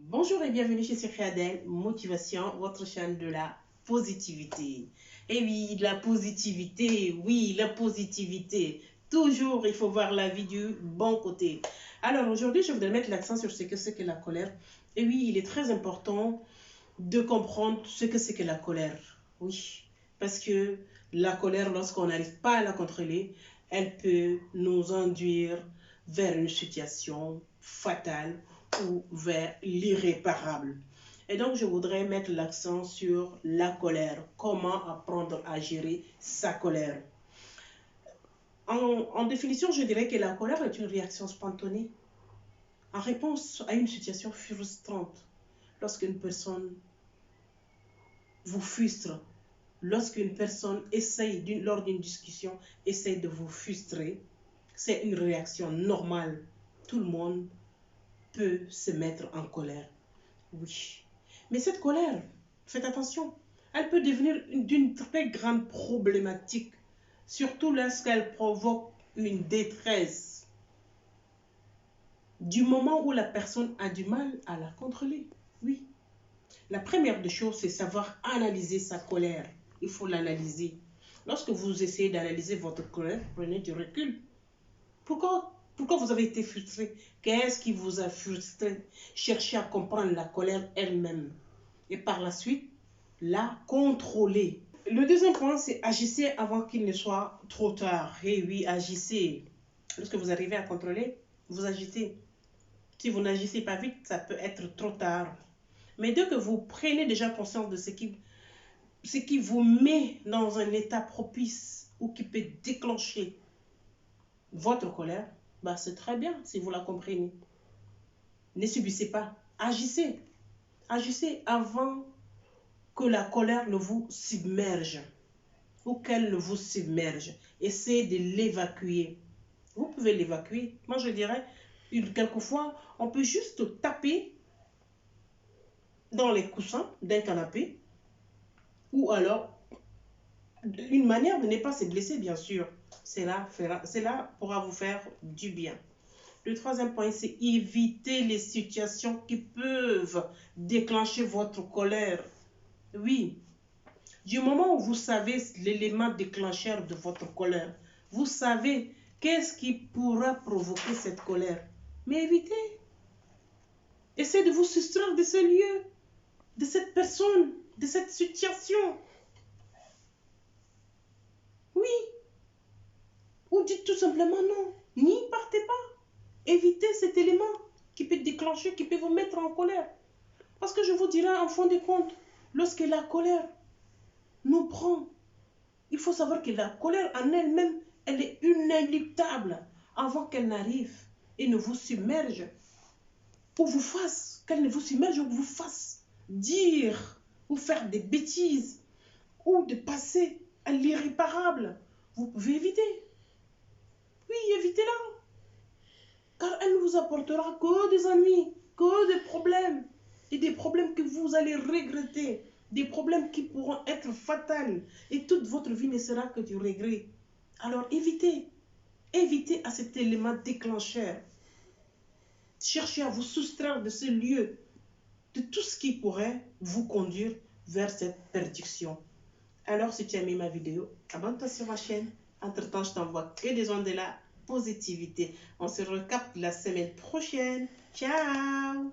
Bonjour et bienvenue chez Secret Adèle, Motivation, votre chaîne de la positivité. Et oui, la positivité, oui, la positivité. Toujours, il faut voir la vie du bon côté. Alors aujourd'hui, je voudrais mettre l'accent sur ce que c'est que la colère. Et oui, il est très important de comprendre ce que c'est que la colère. Oui, parce que la colère, lorsqu'on n'arrive pas à la contrôler, elle peut nous induire vers une situation fatale ou vers l'irréparable. Et donc, je voudrais mettre l'accent sur la colère. Comment apprendre à gérer sa colère. En définition, je dirais que la colère est une réaction spontanée en réponse à une situation frustrante. Lorsqu'une personne vous frustre, lorsqu'une personne lors d'une discussion, essaye de vous frustrer, c'est une réaction normale. Tout le monde peut se mettre en colère. Oui. Mais cette colère, faites attention, elle peut devenir d'une très grande problématique, surtout lorsqu'elle provoque une détresse, du moment où la personne a du mal à la contrôler. Oui. La première des choses, c'est savoir analyser sa colère. Il faut l'analyser. Lorsque vous essayez d'analyser votre colère, prenez du recul. Pourquoi vous avez été frustré? Qu'est-ce qui vous a frustré? Cherchez à comprendre la colère elle-même. Et par la suite, la contrôler. Le deuxième point, c'est agissez avant qu'il ne soit trop tard. Eh oui, agissez. Lorsque vous arrivez à contrôler, vous agissez. Si vous n'agissez pas vite, ça peut être trop tard. Mais dès que vous prenez déjà conscience de ce qui vous met dans un état propice ou qui peut déclencher votre colère, bah c'est très bien si vous la comprenez. Ne subissez pas, agissez. Agissez avant que la colère ne vous submerge ou qu'elle ne vous submerge. Essayez de l'évacuer. Vous pouvez l'évacuer. Moi, je dirais, quelquefois, on peut juste taper dans les coussins d'un canapé ou alors une manière de ne pas se blesser, bien sûr. Cela pourra vous faire du bien. Le troisième point, c'est éviter les situations qui peuvent déclencher votre colère. Oui, du moment où vous savez l'élément déclencheur de votre colère, vous savez qu'est-ce qui pourra provoquer cette colère. Mais évitez. Essayez de vous soustraire de ce lieu, de cette personne, de cette situation. Oui. Ou dites tout simplement non. N'y partez pas. Évitez cet élément qui peut déclencher, qui peut vous mettre en colère. Parce que je vous dirais en fin de compte, lorsque la colère nous prend, il faut savoir que la colère en elle-même, elle est inéluctable avant qu'elle n'arrive et ne vous submerge. Ou vous fasse, qu'elle ne vous submerge ou vous fasse dire ou faire des bêtises ou de passer à l'irréparable. Vous pouvez éviter. Oui, évitez-la. Car elle ne vous apportera que des ennuis, que des problèmes. Et des problèmes que vous allez regretter. Des problèmes qui pourront être fatals. Et toute votre vie ne sera que du regret. Alors évitez. Évitez à cet élément déclencheur. Cherchez à vous soustraire de ce lieu, de tout ce qui pourrait vous conduire vers cette perdition. Alors, si tu as aimé ma vidéo, abonne-toi sur ma chaîne. Entre-temps, je t'envoie que des ondes de la positivité. On se recapte la semaine prochaine. Ciao!